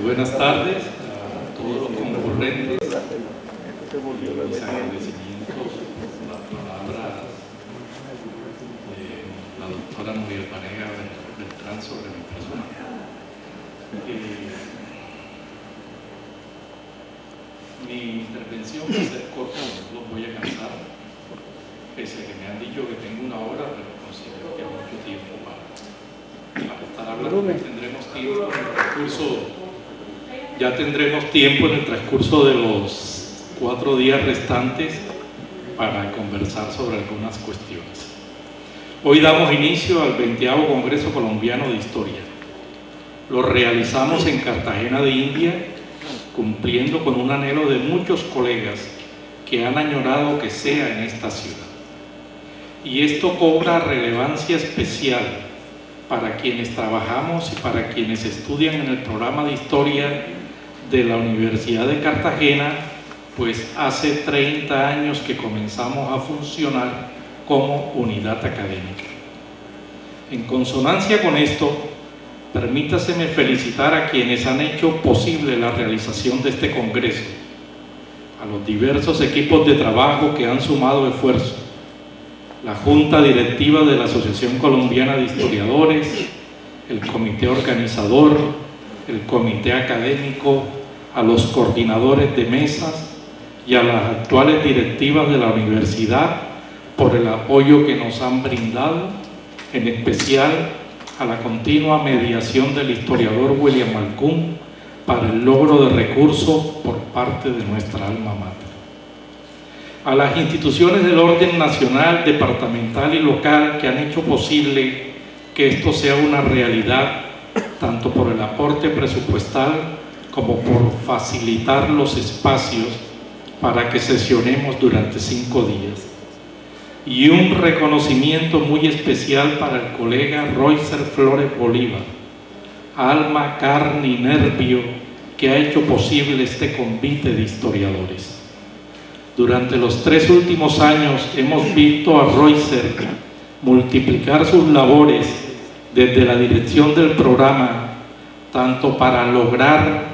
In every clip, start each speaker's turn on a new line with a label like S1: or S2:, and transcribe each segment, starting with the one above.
S1: Buenas tardes a todos los concurrentes. Mis agradecimientos por las palabras de la doctora Muriel Vanega Beltrán sobre mi persona. Mi intervención va a ser corta, no los voy a cansar, pese a que me han dicho que tengo una hora, pero considero que hay mucho tiempo para estar hablando. Ya tendremos tiempo en el transcurso de los 4 días restantes para conversar sobre algunas cuestiones. Hoy damos inicio al 20º Congreso Colombiano de Historia. Lo realizamos en Cartagena de India, cumpliendo con un anhelo de muchos colegas que han añorado que sea en esta ciudad. Y esto cobra relevancia especial para quienes trabajamos y para quienes estudian en el programa de Historia de la Universidad de Cartagena, pues hace 30 años que comenzamos a funcionar como unidad académica. En consonancia con esto, permítaseme felicitar a quienes han hecho posible la realización de este congreso, a los diversos equipos de trabajo que han sumado esfuerzos, la Junta Directiva de la Asociación Colombiana de Historiadores, el Comité Organizador, el Comité Académico, a los coordinadores de mesas y a las actuales directivas de la universidad por el apoyo que nos han brindado, en especial a la continua mediación del historiador William Malcún para el logro de recursos por parte de nuestra alma mater. A las instituciones del orden nacional, departamental y local que han hecho posible que esto sea una realidad, tanto por el aporte presupuestal como por facilitar los espacios para que sesionemos durante 5 días. Y un reconocimiento muy especial para el colega Roycer Flores Bolívar, alma, carne y nervio que ha hecho posible este convite de historiadores. Durante los 3 últimos años hemos visto a Roycer multiplicar sus labores desde la dirección del programa, tanto para lograr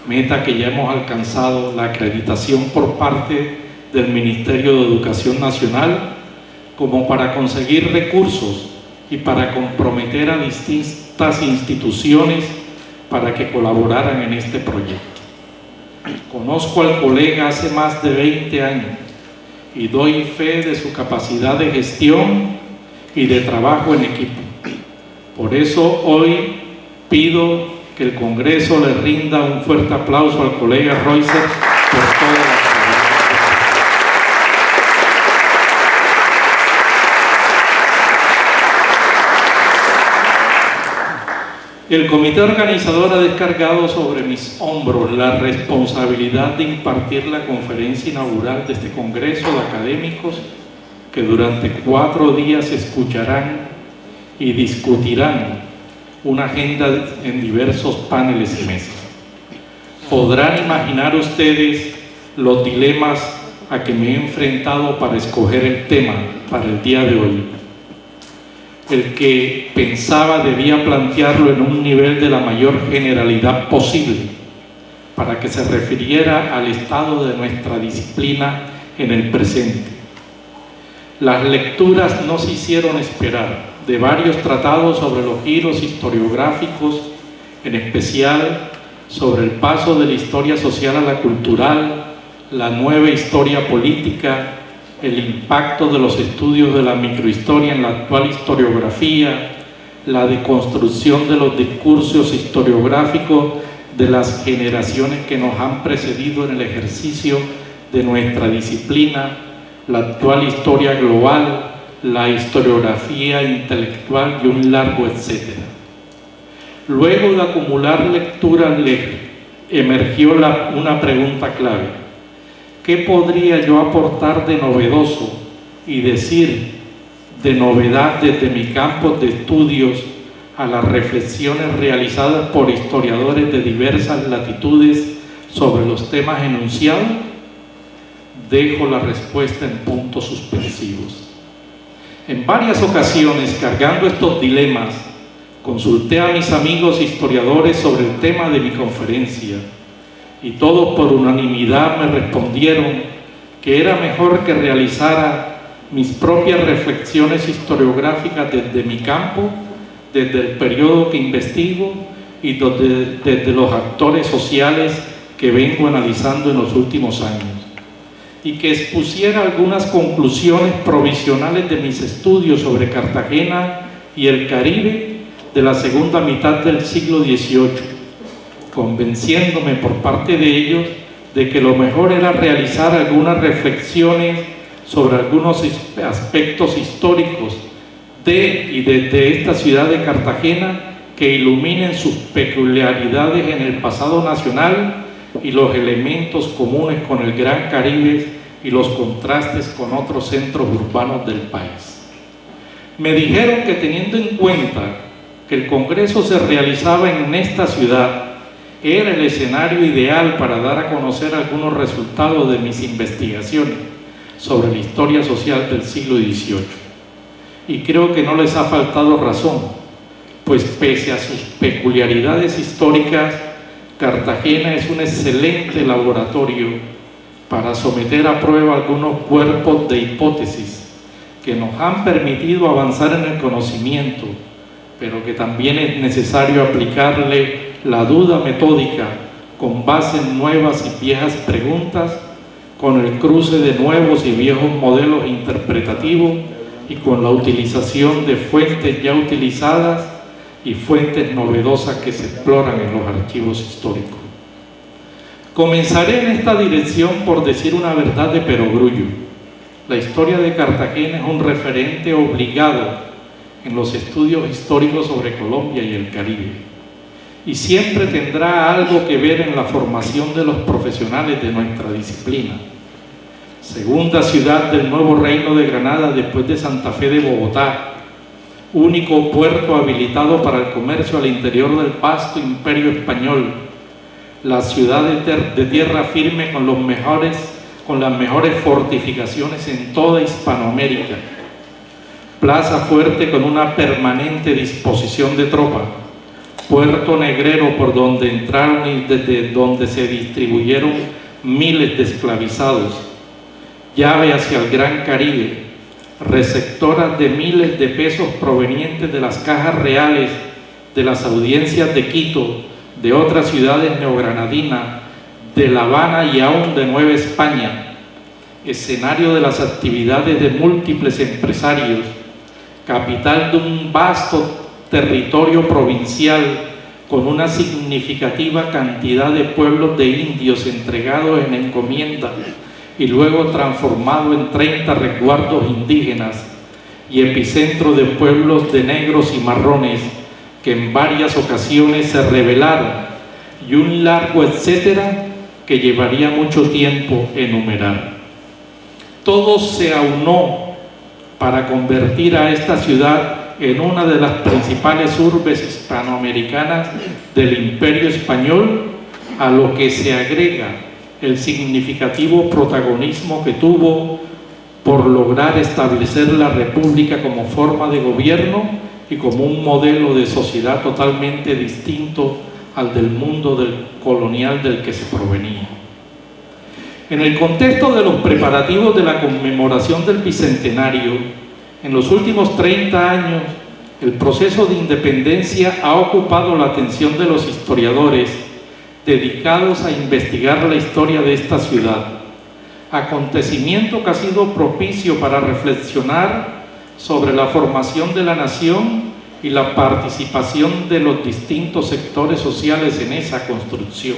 S1: meta que ya hemos alcanzado, la acreditación por parte del Ministerio de Educación Nacional, como para conseguir recursos y para comprometer a distintas instituciones para que colaboraran en este proyecto. Conozco al colega hace más de 20 años y doy fe de su capacidad de gestión y de trabajo en equipo. Por eso hoy pido que el Congreso le rinda un fuerte aplauso al colega Roycer por toda la actividad. El comité organizador ha descargado sobre mis hombros la responsabilidad de impartir la conferencia inaugural de este Congreso de Académicos que durante 4 días escucharán y discutirán una agenda en diversos paneles y mesas. Podrán imaginar ustedes los dilemas a que me he enfrentado para escoger el tema para el día de hoy. El que pensaba debía plantearlo en un nivel de la mayor generalidad posible para que se refiriera al estado de nuestra disciplina en el presente. Las lecturas no se hicieron esperar, de varios tratados sobre los giros historiográficos, en especial sobre el paso de la historia social a la cultural, la nueva historia política, el impacto de los estudios de la microhistoria en la actual historiografía, la deconstrucción de los discursos historiográficos de las generaciones que nos han precedido en el ejercicio de nuestra disciplina, la actual historia global, la historiografía intelectual y un largo etcétera. Luego de acumular lecturas, emergió una pregunta clave: ¿qué podría yo aportar de novedoso y decir de novedad desde mi campo de estudios a las reflexiones realizadas por historiadores de diversas latitudes sobre los temas enunciados? Dejo la respuesta en puntos suspensivos. En varias ocasiones, cargando estos dilemas, Consulté a mis amigos historiadores sobre el tema de mi conferencia y todos por unanimidad me respondieron que era mejor que realizara mis propias reflexiones historiográficas desde mi campo, desde el periodo que investigo y desde los actores sociales que vengo analizando en los últimos años, y que expusiera algunas conclusiones provisionales de mis estudios sobre Cartagena y el Caribe de la segunda mitad del siglo XVIII, convenciéndome por parte de ellos de que lo mejor era realizar algunas reflexiones sobre algunos aspectos históricos de y desde esta ciudad de Cartagena que iluminen sus peculiaridades en el pasado nacional y los elementos comunes con el Gran Caribe y los contrastes con otros centros urbanos del país. Me dijeron que teniendo en cuenta que el Congreso se realizaba en esta ciudad, era el escenario ideal para dar a conocer algunos resultados de mis investigaciones sobre la historia social del siglo XVIII. Y creo que no les ha faltado razón, pues pese a sus peculiaridades históricas, Cartagena es un excelente laboratorio para someter a prueba algunos cuerpos de hipótesis que nos han permitido avanzar en el conocimiento, pero que también es necesario aplicarle la duda metódica con base en nuevas y viejas preguntas, con el cruce de nuevos y viejos modelos interpretativos y con la utilización de fuentes ya utilizadas y fuentes novedosas que se exploran en los archivos históricos. Comenzaré en esta dirección por decir una verdad de perogrullo. La historia de Cartagena es un referente obligado en los estudios históricos sobre Colombia y el Caribe, y siempre tendrá algo que ver en la formación de los profesionales de nuestra disciplina. Segunda ciudad del nuevo Reino de Granada después de Santa Fe de Bogotá, único puerto habilitado para el comercio al interior del vasto imperio español, la ciudad de tierra firme con las mejores fortificaciones en toda Hispanoamérica, plaza fuerte con una permanente disposición de tropa, puerto negrero por donde entraron y desde donde se distribuyeron miles de esclavizados, llave hacia el Gran Caribe, receptoras de miles de pesos provenientes de las cajas reales de las audiencias de Quito, de otras ciudades neogranadinas, de La Habana y aún de Nueva España, escenario de las actividades de múltiples empresarios, capital de un vasto territorio provincial con una significativa cantidad de pueblos de indios entregados en encomienda y luego transformado en 30 resguardos indígenas, y epicentro de pueblos de negros y marrones que en varias ocasiones se rebelaron, y un largo etcétera que llevaría mucho tiempo enumerar. Todo se aunó para convertir a esta ciudad en una de las principales urbes hispanoamericanas del Imperio Español, a lo que se agrega el significativo protagonismo que tuvo por lograr establecer la República como forma de gobierno y como un modelo de sociedad totalmente distinto al del mundo colonial del que se provenía. En el contexto de los preparativos de la conmemoración del Bicentenario, en los últimos 30 años, el proceso de independencia ha ocupado la atención de los historiadores dedicados a investigar la historia de esta ciudad, acontecimiento que ha sido propicio para reflexionar sobre la formación de la nación y la participación de los distintos sectores sociales en esa construcción.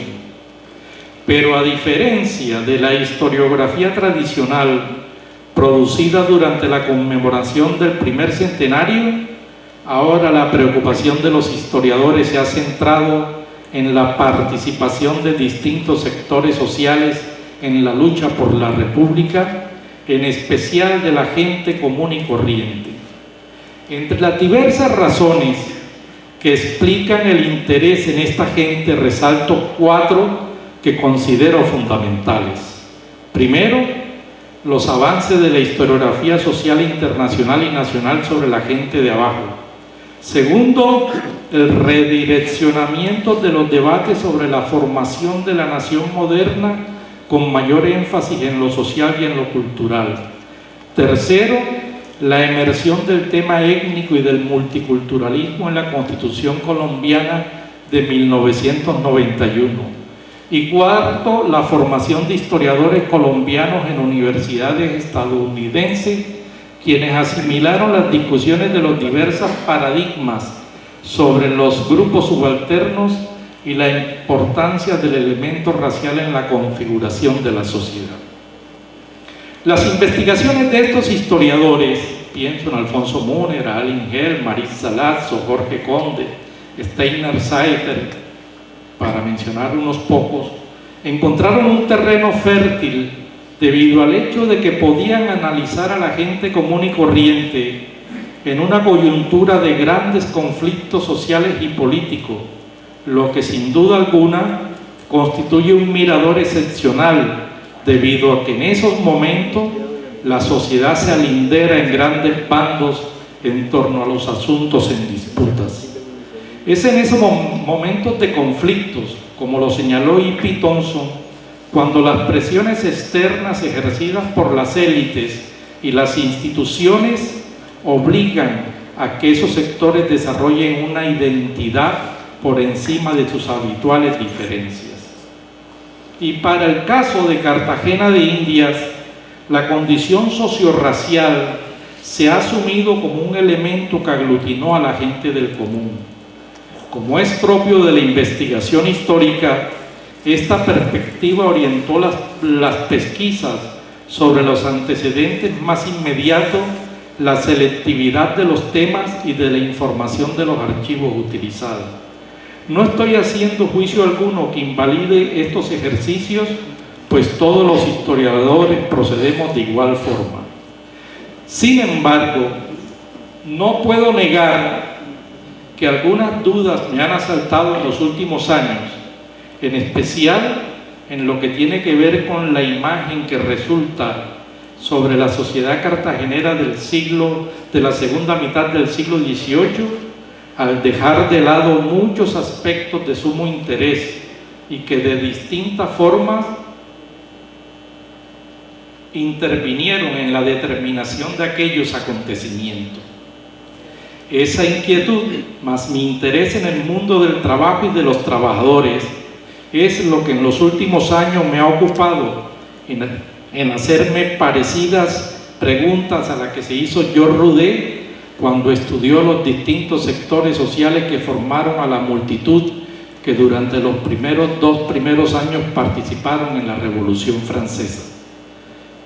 S1: Pero a diferencia de la historiografía tradicional producida durante la conmemoración del primer centenario, ahora la preocupación de los historiadores se ha centrado en la participación de distintos sectores sociales en la lucha por la República, en especial de la gente común y corriente. Entre las diversas razones que explican el interés en esta gente, resalto 4 que considero fundamentales. Primero, los avances de la historiografía social internacional y nacional sobre la gente de abajo. Segundo, el redireccionamiento de los debates sobre la formación de la nación moderna con mayor énfasis en lo social y en lo cultural. Tercero, la emersión del tema étnico y del multiculturalismo en la Constitución colombiana de 1991. Y cuarto, la formación de historiadores colombianos en universidades estadounidenses, quienes asimilaron las discusiones de los diversos paradigmas sobre los grupos subalternos y la importancia del elemento racial en la configuración de la sociedad. Las investigaciones de estos historiadores, pienso en Alfonso Müner, Alin Hell, Maris Salazzo, Jorge Conde, Steiner Saiter, para mencionar unos pocos, encontraron un terreno fértil debido al hecho de que podían analizar a la gente común y corriente en una coyuntura de grandes conflictos sociales y políticos, lo que sin duda alguna constituye un mirador excepcional, debido a que en esos momentos la sociedad se alindera en grandes bandos en torno a los asuntos en disputas. Es en esos momentos de conflictos, como lo señaló E.P. Thompson, cuando las presiones externas ejercidas por las élites y las instituciones obligan a que esos sectores desarrollen una identidad por encima de sus habituales diferencias. Y para el caso de Cartagena de Indias, la condición sociorracial se ha asumido como un elemento que aglutinó a la gente del común. Como es propio de la investigación histórica, esta perspectiva orientó las pesquisas sobre los antecedentes más inmediatos, la selectividad de los temas y de la información de los archivos utilizados. No estoy haciendo juicio alguno que invalide estos ejercicios, pues todos los historiadores procedemos de igual forma. Sin embargo, no puedo negar que algunas dudas me han asaltado en los últimos años, en especial en lo que tiene que ver con la imagen que resulta sobre la sociedad cartagenera de la segunda mitad del siglo XVIII, al dejar de lado muchos aspectos de sumo interés y que de distintas formas intervinieron en la determinación de aquellos acontecimientos. Esa inquietud, más mi interés en el mundo del trabajo y de los trabajadores, es lo que en los últimos años me ha ocupado en hacerme parecidas preguntas a las que se hizo Georges Roudet cuando estudió los distintos sectores sociales que formaron a la multitud que durante los dos primeros años participaron en la Revolución Francesa.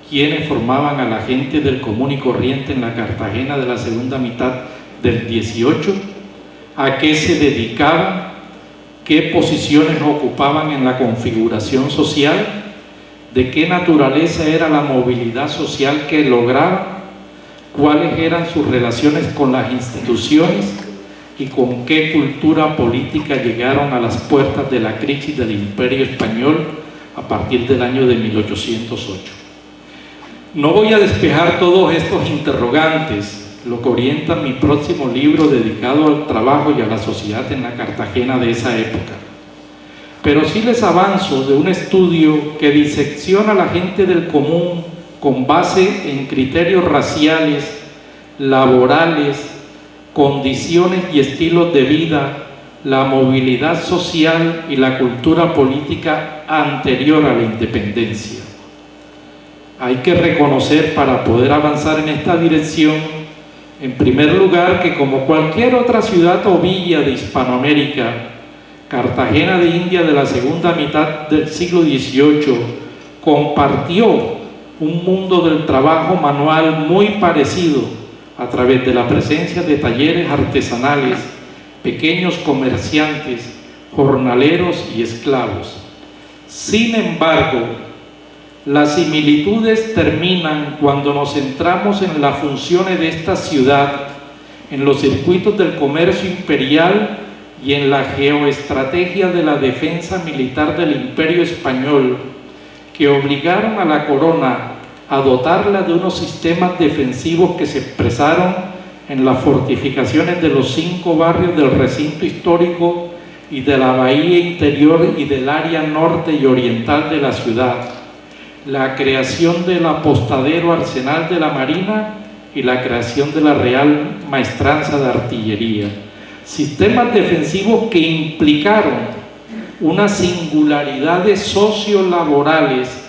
S1: ¿Quiénes formaban a la gente del común y corriente en la Cartagena de la segunda mitad del 18? ¿A qué se dedicaban? ¿Qué posiciones ocupaban en la configuración social? ¿De qué naturaleza era la movilidad social que lograban? ¿Cuáles eran sus relaciones con las instituciones? ¿Y con qué cultura política llegaron a las puertas de la crisis del Imperio Español a partir del año de 1808? No voy a despejar todos estos interrogantes, lo que orienta mi próximo libro dedicado al trabajo y a la sociedad en la Cartagena de esa época. Pero sí les avanzo de un estudio que disecciona a la gente del común con base en criterios raciales, laborales, condiciones y estilos de vida, la movilidad social y la cultura política anterior a la independencia. Hay que reconocer, para poder avanzar en esta dirección, en primer lugar, que como cualquier otra ciudad o villa de Hispanoamérica, Cartagena de Indias de la segunda mitad del siglo XVIII compartió un mundo del trabajo manual muy parecido a través de la presencia de talleres artesanales, pequeños comerciantes, jornaleros y esclavos. Sin embargo, las similitudes terminan cuando nos centramos en las funciones de esta ciudad, en los circuitos del comercio imperial y en la geoestrategia de la defensa militar del Imperio Español, que obligaron a la corona a dotarla de unos sistemas defensivos que se expresaron en las fortificaciones de los 5 barrios del recinto histórico y de la bahía interior y del área norte y oriental de la ciudad, la creación del apostadero Arsenal de la Marina y la creación de la Real Maestranza de Artillería. Sistemas defensivos que implicaron unas singularidades sociolaborales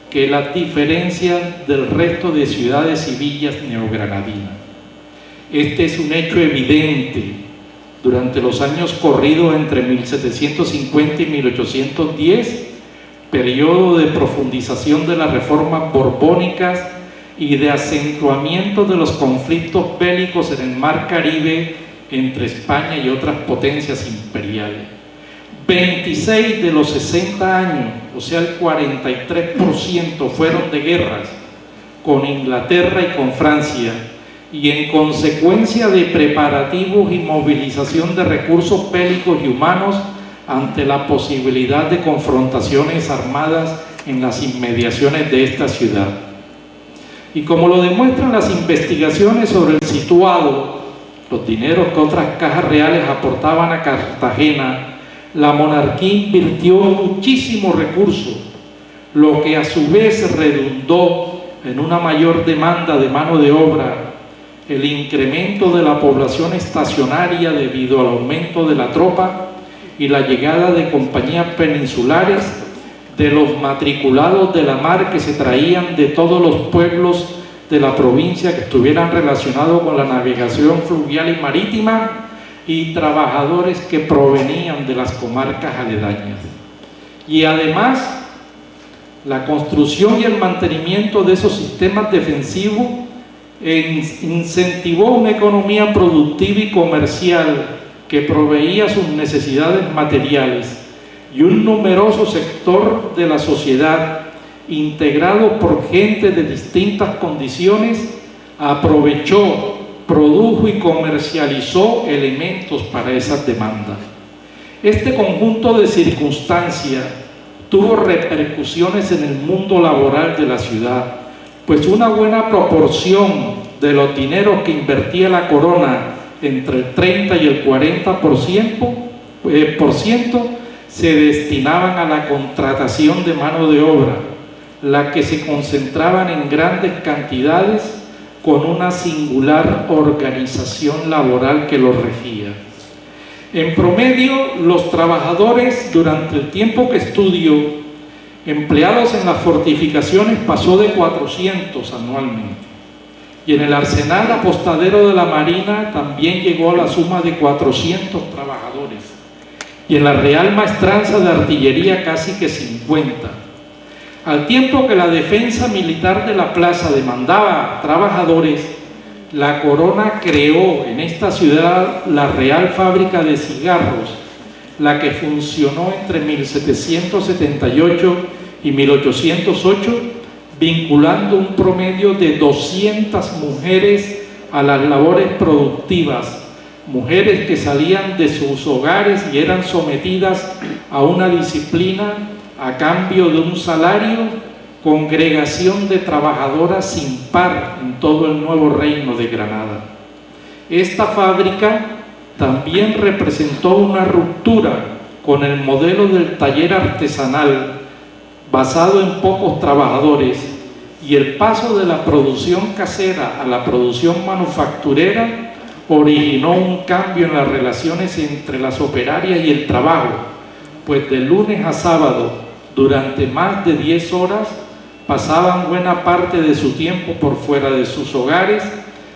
S1: que las diferencian del resto de ciudades y villas neogranadinas. Este es un hecho evidente durante los años corridos entre 1750 y 1810, periodo de profundización de las reformas borbónicas y de acentuamiento de los conflictos bélicos en el Mar Caribe entre España y otras potencias imperiales. 26 de los 60 años, o sea el 43%, fueron de guerras con Inglaterra y con Francia, y en consecuencia de preparativos y movilización de recursos bélicos y humanos ante la posibilidad de confrontaciones armadas en las inmediaciones de esta ciudad. Y como lo demuestran las investigaciones sobre el situado, los dineros que otras cajas reales aportaban a Cartagena, la monarquía invirtió muchísimos recursos, lo que a su vez redundó en una mayor demanda de mano de obra, el incremento de la población estacionaria debido al aumento de la tropa y la llegada de compañías peninsulares, de los matriculados de la mar que se traían de todos los pueblos de la provincia que estuvieran relacionados con la navegación fluvial y marítima, y trabajadores que provenían de las comarcas aledañas. Y además, la construcción y el mantenimiento de esos sistemas defensivos incentivó una economía productiva y comercial que proveía sus necesidades materiales, y un numeroso sector de la sociedad, integrado por gente de distintas condiciones, aprovechó, produjo y comercializó elementos para esas demandas. Este conjunto de circunstancias tuvo repercusiones en el mundo laboral de la ciudad, pues una buena proporción de los dineros que invertía la corona, entre el 30 y el 40%, se destinaban a la contratación de mano de obra, la que se concentraban en grandes cantidades con una singular organización laboral que los regía. En promedio, los trabajadores durante el tiempo que estudio, empleados en las fortificaciones, pasó de 400 anualmente. Y en el arsenal apostadero de la Marina también llegó a la suma de 400 trabajadores. Y en la Real Maestranza de Artillería casi que 50. Al tiempo que la defensa militar de la plaza demandaba trabajadores, la corona creó en esta ciudad la Real Fábrica de Cigarros, la que funcionó entre 1778 y 1808, vinculando un promedio de 200 mujeres a las labores productivas, mujeres que salían de sus hogares y eran sometidas a una disciplina a cambio de un salario, congregación de trabajadoras sin par en todo el nuevo reino de Granada. Esta fábrica también representó una ruptura con el modelo del taller artesanal basado en pocos trabajadores, y el paso de la producción casera a la producción manufacturera originó un cambio en las relaciones entre las operarias y el trabajo, pues de lunes a sábado, durante más de 10 horas, pasaban buena parte de su tiempo por fuera de sus hogares,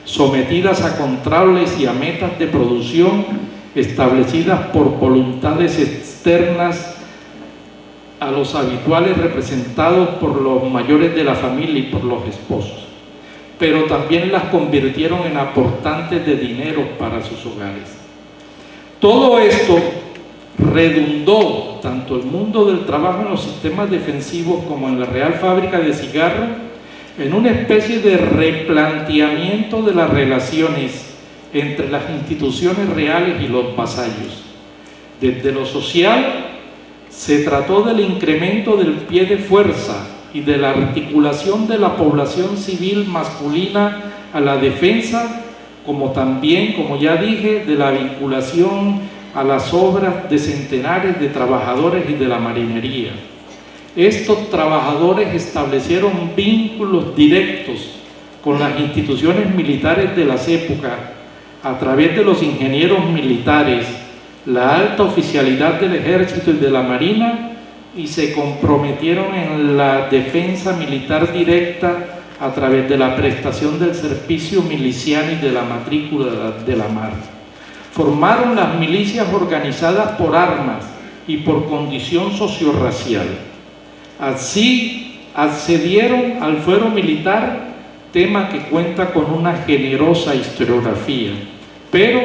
S1: sometidas a controles y a metas de producción establecidas por voluntades externas a los habituales, representados por los mayores de la familia y por los esposos, pero también las convirtieron en aportantes de dinero para sus hogares. Todo esto redundó tanto el mundo del trabajo en los sistemas defensivos como en la Real Fábrica de Cigarros en una especie de replanteamiento de las relaciones entre las instituciones reales y los vasallos. Desde lo social, se trató del incremento del pie de fuerza y de la articulación de la población civil masculina a la defensa como también, como ya dije, de la vinculación a las obras de centenares de trabajadores y de la marinería. Estos trabajadores establecieron vínculos directos con las instituciones militares de las épocas a través de los ingenieros militares, la alta oficialidad del ejército y de la marina, y se comprometieron en la defensa militar directa a través de la prestación del servicio miliciano y de la matrícula de la mar. Formaron las milicias organizadas por armas y por condición sociorracial. Así accedieron al fuero militar, tema que cuenta con una generosa historiografía, pero,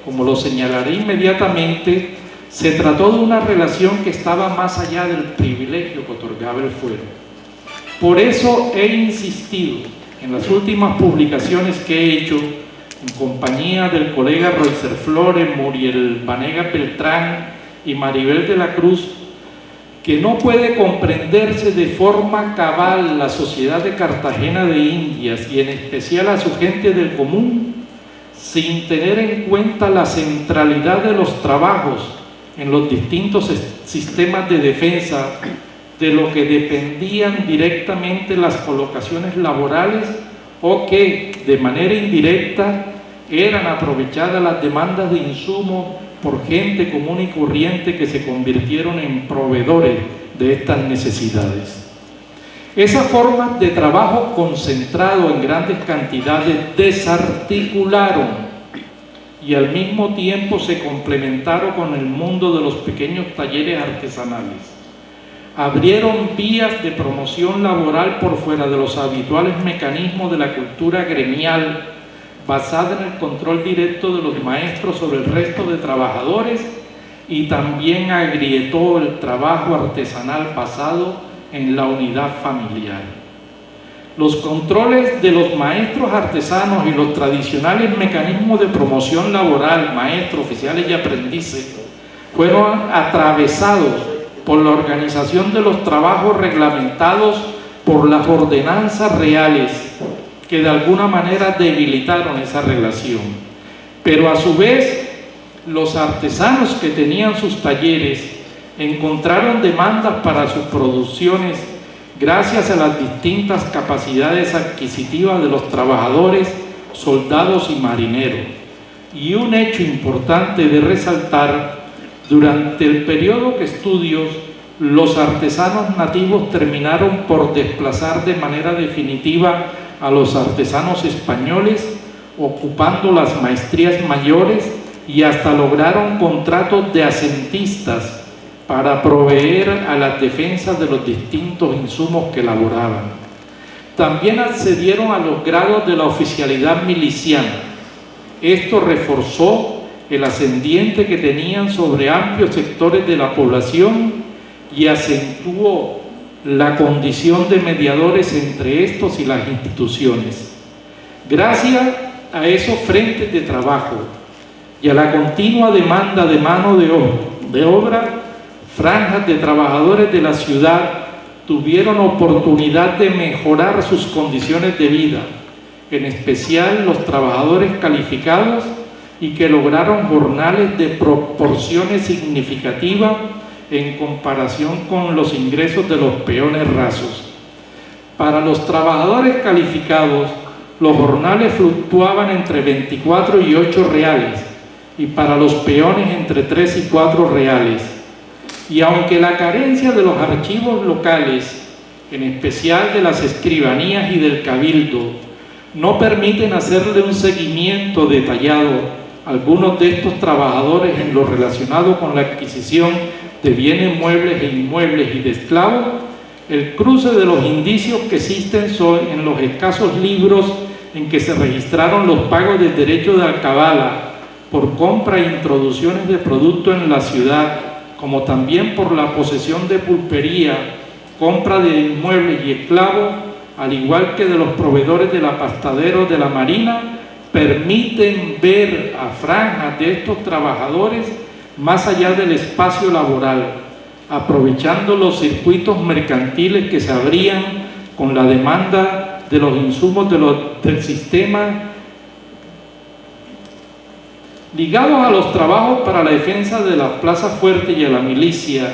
S1: como lo señalaré inmediatamente, se trató de una relación que estaba más allá del privilegio que otorgaba el fuero. Por eso he insistido en las últimas publicaciones que he hecho, en compañía del colega Roycer Flores, Muriel Vanegas Beltrán y Maribel de la Cruz, que no puede comprenderse de forma cabal la sociedad de Cartagena de Indias y en especial a su gente del común, sin tener en cuenta la centralidad de los trabajos en los distintos sistemas de defensa, de lo que dependían directamente las colocaciones laborales o que, de manera indirecta, eran aprovechadas las demandas de insumos por gente común y corriente que se convirtieron en proveedores de estas necesidades. Esas formas de trabajo concentrado en grandes cantidades desarticularon y al mismo tiempo se complementaron con el mundo de los pequeños talleres artesanales. Abrieron vías de promoción laboral por fuera de los habituales mecanismos de la cultura gremial, basada en el control directo de los maestros sobre el resto de trabajadores, y también agrietó el trabajo artesanal basado en la unidad familiar. Los controles de los maestros artesanos y los tradicionales mecanismos de promoción laboral, maestros, oficiales y aprendices, fueron atravesados por la organización de los trabajos reglamentados por las ordenanzas reales, que de alguna manera debilitaron esa relación. Pero a su vez, los artesanos que tenían sus talleres encontraron demandas para sus producciones gracias a las distintas capacidades adquisitivas de los trabajadores, soldados y marineros. Y un hecho importante de resaltar: durante el periodo de estudios, los artesanos nativos terminaron por desplazar de manera definitiva a los artesanos españoles, ocupando las maestrías mayores, y hasta lograron contratos de asentistas para proveer a las defensas de los distintos insumos que elaboraban. También accedieron a los grados de la oficialidad miliciana. Esto reforzó el ascendiente que tenían sobre amplios sectores de la población y acentuó la condición de mediadores entre estos y las instituciones. Gracias a esos frentes de trabajo y a la continua demanda de mano de obra, franjas de trabajadores de la ciudad tuvieron oportunidad de mejorar sus condiciones de vida, en especial los trabajadores calificados, y que lograron jornales de proporciones significativas en comparación con los ingresos de los peones rasos. Para los trabajadores calificados, los jornales fluctuaban entre 24 y 8 reales, y para los peones entre 3 y 4 reales. Y aunque la carencia de los archivos locales, en especial de las escribanías y del cabildo, no permiten hacerle un seguimiento detallado a algunos de estos trabajadores en lo relacionado con la adquisición de bienes muebles e inmuebles y de esclavos, el cruce de los indicios que existen en los escasos libros en que se registraron los pagos de derecho de alcabala por compra e introducciones de productos en la ciudad, como también por la posesión de pulpería, compra de inmuebles y esclavos, al igual que de los proveedores del apastadero de la Marina, permiten ver a franjas de estos trabajadores más allá del espacio laboral, aprovechando los circuitos mercantiles que se abrían con la demanda de los insumos del sistema ligados a los trabajos para la defensa de las plazas fuertes y a la milicia,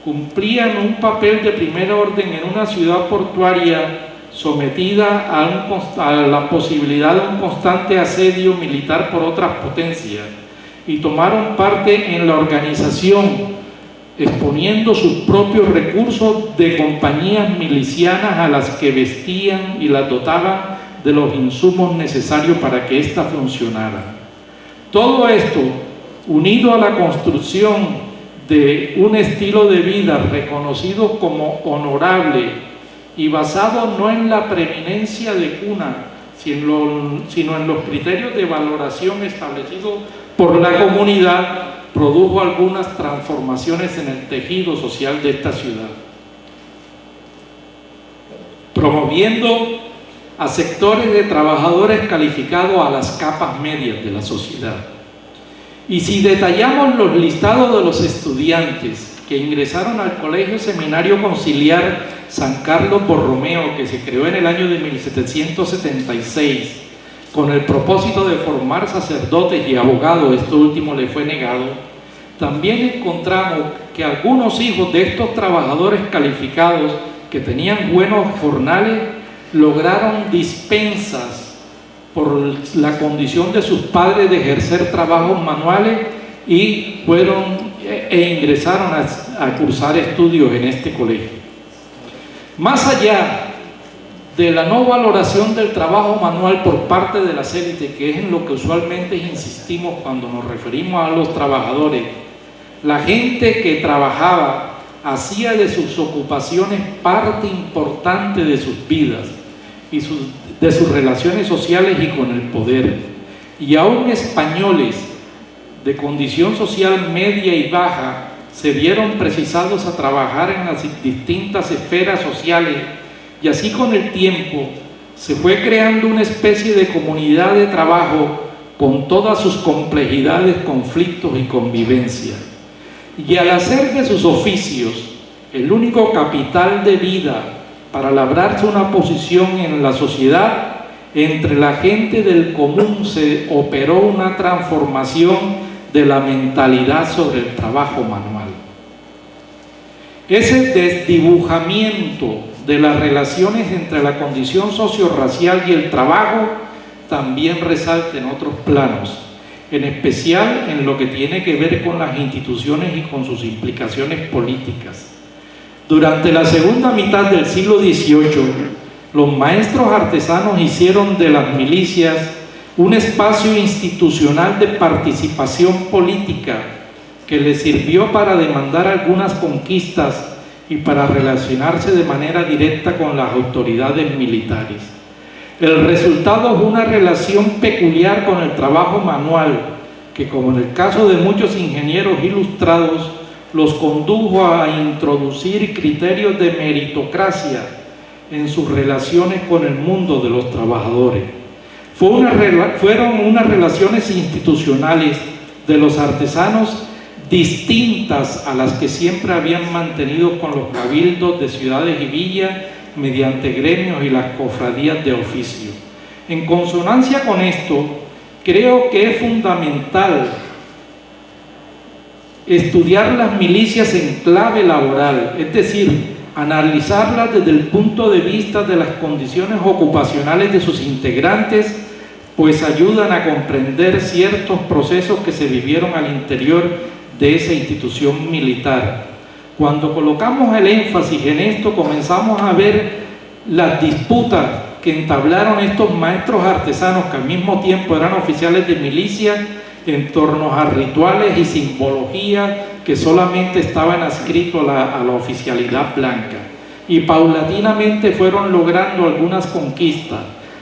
S1: cumplían un papel de primer orden en una ciudad portuaria sometida a la posibilidad de un constante asedio militar por otras potencias, y tomaron parte en la organización, exponiendo sus propios recursos de compañías milicianas a las que vestían y las dotaban de los insumos necesarios para que ésta funcionara. Todo esto, unido a la construcción de un estilo de vida reconocido como honorable y basado no en la preeminencia de cuna, sino en los criterios de valoración establecidos por la comunidad, produjo algunas transformaciones en el tejido social de esta ciudad, promoviendo a sectores de trabajadores calificados a las capas medias de la sociedad. Y si detallamos los listados de los estudiantes que ingresaron al Colegio Seminario Conciliar San Carlos Borromeo, que se creó en el año de 1776, con el propósito de formar sacerdotes y abogados, esto último le fue negado, también encontramos que algunos hijos de estos trabajadores calificados que tenían buenos jornales lograron dispensas por la condición de sus padres de ejercer trabajos manuales y ingresaron a cursar estudios en este colegio. Más allá de la no valoración del trabajo manual por parte de las élites, que es en lo que usualmente insistimos cuando nos referimos a los trabajadores, la gente que trabajaba hacía de sus ocupaciones parte importante de sus vidas y de sus relaciones sociales y con el poder. Y aún españoles de condición social media y baja se vieron precisados a trabajar en las distintas esferas sociales, y así con el tiempo se fue creando una especie de comunidad de trabajo con todas sus complejidades, conflictos y convivencia. Y al hacer de sus oficios el único capital de vida para labrarse una posición en la sociedad, entre la gente del común se operó una transformación de la mentalidad sobre el trabajo manual. Ese desdibujamiento de las relaciones entre la condición socio-racial y el trabajo también resalta en otros planos, en especial en lo que tiene que ver con las instituciones y con sus implicaciones políticas. Durante la segunda mitad del siglo XVIII, los maestros artesanos hicieron de las milicias un espacio institucional de participación política que les sirvió para demandar algunas conquistas y para relacionarse de manera directa con las autoridades militares. El resultado es una relación peculiar con el trabajo manual, que, como en el caso de muchos ingenieros ilustrados, los condujo a introducir criterios de meritocracia en sus relaciones con el mundo de los trabajadores. Fueron unas relaciones institucionales de los artesanos distintas a las que siempre habían mantenido con los cabildos de ciudades y villas mediante gremios y las cofradías de oficio. En consonancia con esto, creo que es fundamental estudiar las milicias en clave laboral, es decir, analizarlas desde el punto de vista de las condiciones ocupacionales de sus integrantes, pues ayudan a comprender ciertos procesos que se vivieron al interior de esa institución militar. Cuando colocamos el énfasis en esto, comenzamos a ver las disputas que entablaron estos maestros artesanos, que al mismo tiempo eran oficiales de milicia, en torno a rituales y simbología que solamente estaban adscritos a la oficialidad blanca. Y paulatinamente fueron logrando algunas conquistas,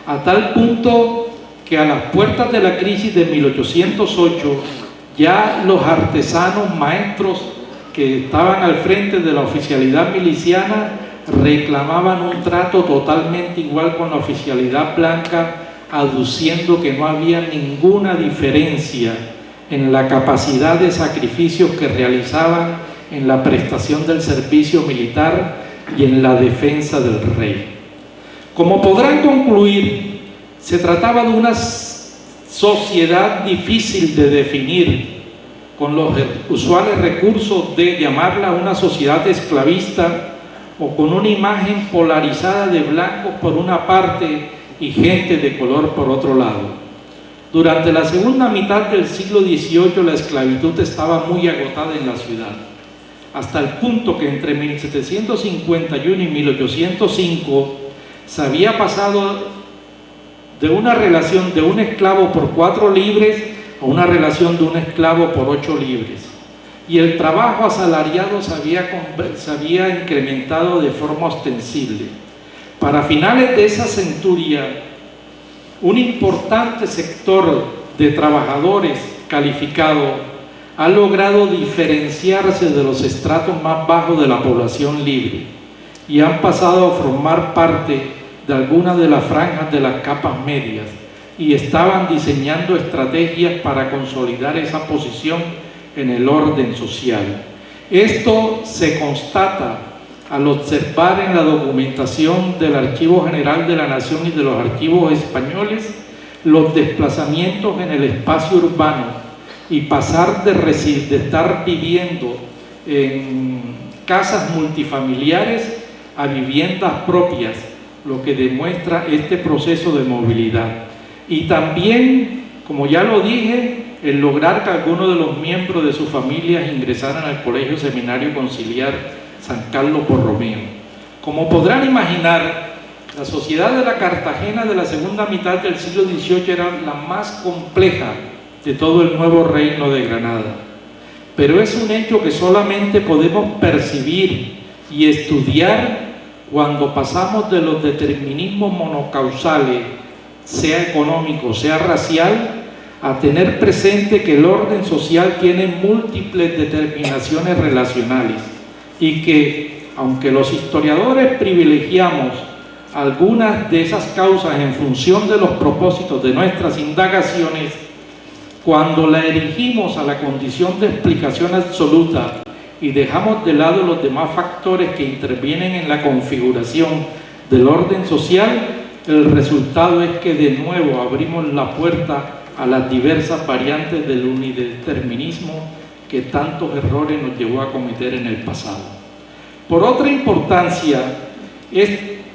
S1: a tal punto que a las puertas de la crisis de 1808, ya los artesanos maestros que estaban al frente de la oficialidad miliciana reclamaban un trato totalmente igual con la oficialidad blanca, aduciendo que no había ninguna diferencia en la capacidad de sacrificios que realizaban en la prestación del servicio militar y en la defensa del rey. Como podrán concluir, se trataba de una sociedad difícil de definir, con los usuales recursos de llamarla una sociedad esclavista o con una imagen polarizada de blancos por una parte y gente de color por otro lado. Durante la segunda mitad del siglo XVIII la esclavitud estaba muy agotada en la ciudad, hasta el punto que entre 1751 y 1805 se había pasado de una relación de un esclavo por 4 libres a una relación de un esclavo por 8 libres. Y el trabajo asalariado se había incrementado de forma ostensible. Para finales de esa centuria, un importante sector de trabajadores calificados ha logrado diferenciarse de los estratos más bajos de la población libre y han pasado a formar parte de algunas de las franjas de las capas medias y estaban diseñando estrategias para consolidar esa posición en el orden social. Esto se constata al observar en la documentación del Archivo General de la Nación y de los archivos españoles los desplazamientos en el espacio urbano y pasar de estar viviendo en casas multifamiliares a viviendas propias, lo que demuestra este proceso de movilidad. Y también, como ya lo dije, el lograr que algunos de los miembros de sus familias ingresaran al Colegio Seminario Conciliar San Carlos Borromeo. Como podrán imaginar, la sociedad de la Cartagena de la segunda mitad del siglo XVIII era la más compleja de todo el nuevo reino de Granada. Pero es un hecho que solamente podemos percibir y estudiar cuando pasamos de los determinismos monocausales, sea económico, sea racial, a tener presente que el orden social tiene múltiples determinaciones relacionales y que, aunque los historiadores privilegiamos algunas de esas causas en función de los propósitos de nuestras indagaciones, cuando la erigimos a la condición de explicación absoluta y dejamos de lado los demás factores que intervienen en la configuración del orden social, el resultado es que de nuevo abrimos la puerta a las diversas variantes del unideterminismo que tantos errores nos llevó a cometer en el pasado. Por otra importancia,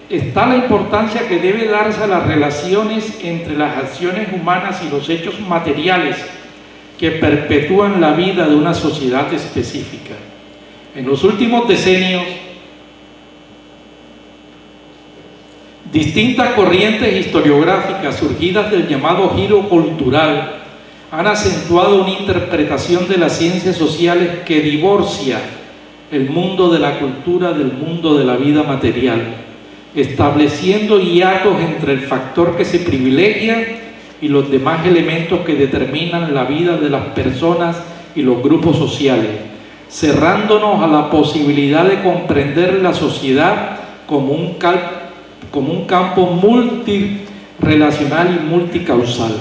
S1: está la importancia que debe darse a las relaciones entre las acciones humanas y los hechos materiales que perpetúan la vida de una sociedad específica. En los últimos decenios, distintas corrientes historiográficas surgidas del llamado giro cultural han acentuado una interpretación de las ciencias sociales que divorcia el mundo de la cultura del mundo de la vida material, estableciendo hiatos entre el factor que se privilegia y los demás elementos que determinan la vida de las personas y los grupos sociales, cerrándonos a la posibilidad de comprender la sociedad como un campo multirelacional y multicausal.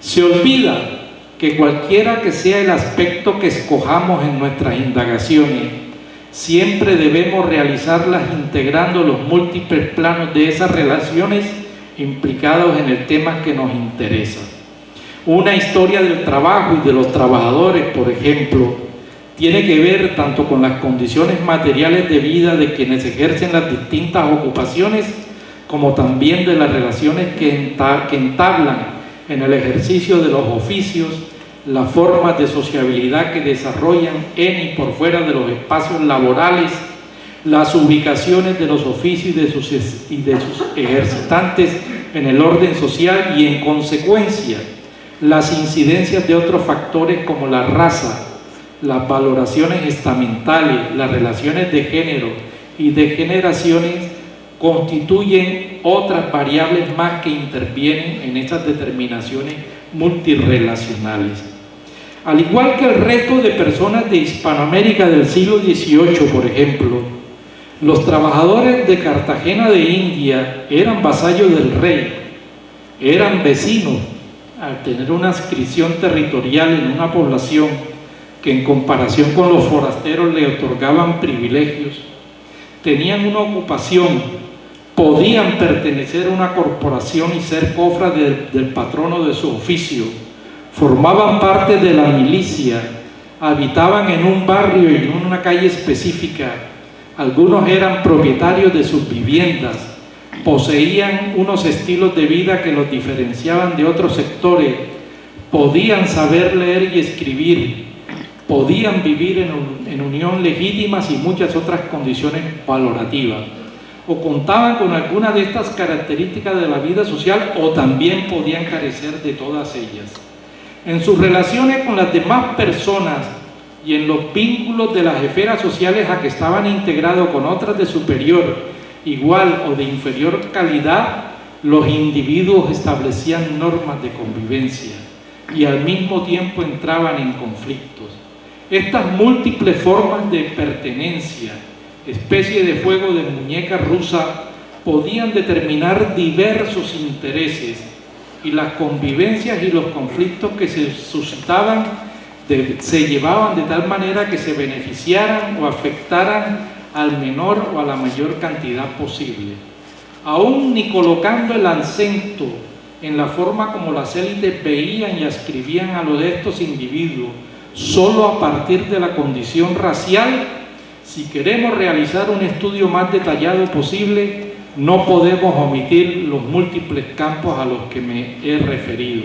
S1: Se olvida que cualquiera que sea el aspecto que escojamos en nuestras indagaciones, siempre debemos realizarlas integrando los múltiples planos de esas relaciones implicados en el tema que nos interesa. Una historia del trabajo y de los trabajadores, por ejemplo, tiene que ver tanto con las condiciones materiales de vida de quienes ejercen las distintas ocupaciones, como también de las relaciones que entablan en el ejercicio de los oficios, las formas de sociabilidad que desarrollan en y por fuera de los espacios laborales, las ubicaciones de los oficios y de sus ejercitantes en el orden social y, en consecuencia, las incidencias de otros factores como la raza, las valoraciones estamentales, las relaciones de género y de generaciones constituyen otras variables más que intervienen en estas determinaciones multirelacionales. Al igual que el resto de personas de Hispanoamérica del siglo XVIII, por ejemplo, los trabajadores de Cartagena de India eran vasallos del rey, eran vecinos, al tener una adscripción territorial en una población que en comparación con los forasteros le otorgaban privilegios, tenían una ocupación podían pertenecer a una corporación y ser cofrades del patrono de su oficio, formaban parte de la milicia, habitaban en un barrio y en una calle específica, algunos eran propietarios de sus viviendas, poseían unos estilos de vida que los diferenciaban de otros sectores, podían saber leer y escribir, podían vivir en unión legítimas y muchas otras condiciones valorativas, o contaban con alguna de estas características de la vida social, o también podían carecer de todas ellas. En sus relaciones con las demás personas y en los vínculos de las esferas sociales a que estaban integrados con otras de superior, igual o de inferior calidad, los individuos establecían normas de convivencia y al mismo tiempo entraban en conflictos. Estas múltiples formas de pertenencia, especie de juego de muñeca rusa, podían determinar diversos intereses, y las convivencias y los conflictos que se suscitaban se llevaban de tal manera que se beneficiaran o afectaran al menor o a la mayor cantidad posible. Aún ni colocando el acento en la forma como las élites veían y ascribían a los de estos individuos, solo a partir de la condición racial, si queremos realizar un estudio más detallado posible, no podemos omitir los múltiples campos a los que me he referido.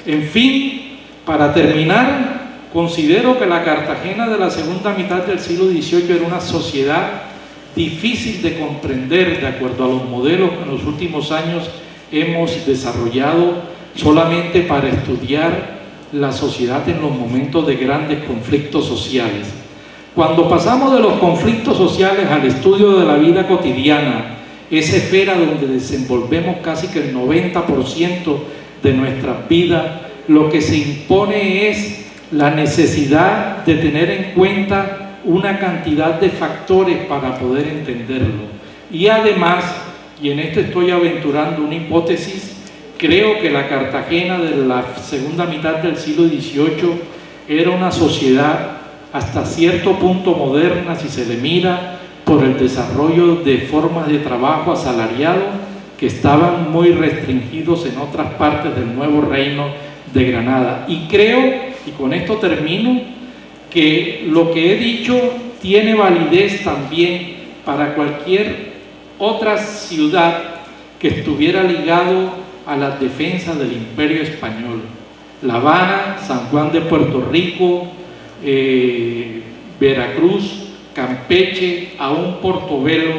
S1: En fin, para terminar, considero que la Cartagena de la segunda mitad del siglo XVIII era una sociedad difícil de comprender de acuerdo a los modelos que en los últimos años hemos desarrollado solamente para estudiar la sociedad en los momentos de grandes conflictos sociales. Cuando pasamos de los conflictos sociales al estudio de la vida cotidiana, esa esfera donde desenvolvemos casi que el 90% de nuestras vidas, lo que se impone es la necesidad de tener en cuenta una cantidad de factores para poder entenderlo. Y además, y en esto estoy aventurando una hipótesis, creo que la Cartagena de la segunda mitad del siglo XVIII era una sociedad hasta cierto punto moderna, si se le mira, por el desarrollo de formas de trabajo asalariado que estaban muy restringidos en otras partes del nuevo reino de Granada. Y creo, y con esto termino, que lo que he dicho tiene validez también para cualquier otra ciudad que estuviera ligado a la defensa del Imperio Español. La Habana, San Juan de Puerto Rico, Veracruz, Campeche, aún Portobelo,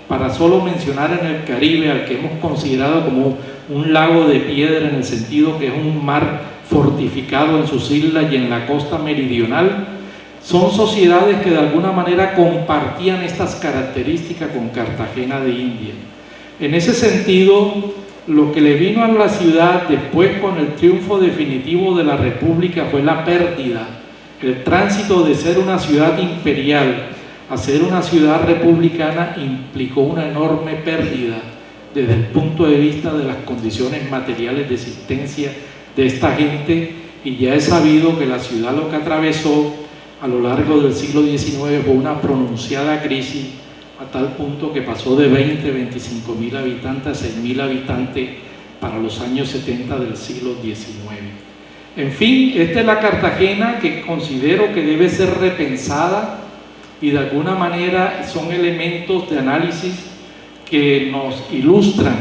S1: para solo mencionar en el Caribe, al que hemos considerado como un lago de piedra en el sentido que es un mar fortificado en sus islas y en la costa meridional, son sociedades que de alguna manera compartían estas características con Cartagena de India. En ese sentido, lo que le vino a la ciudad después con el triunfo definitivo de la República fue la pérdida, el tránsito de ser una ciudad imperial a ser una ciudad republicana implicó una enorme pérdida desde el punto de vista de las condiciones materiales de existencia de esta gente, y ya es sabido que la ciudad lo que atravesó a lo largo del siglo XIX fue una pronunciada crisis, a tal punto que pasó de 25 mil habitantes a 6 mil habitantes para los años 70 del siglo XIX. En fin, esta es la Cartagena que considero que debe ser repensada, y de alguna manera son elementos de análisis que nos ilustran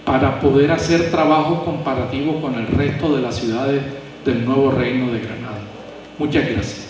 S1: para poder hacer trabajos comparativos con el resto de las ciudades del nuevo Reino de Granada. Muchas gracias.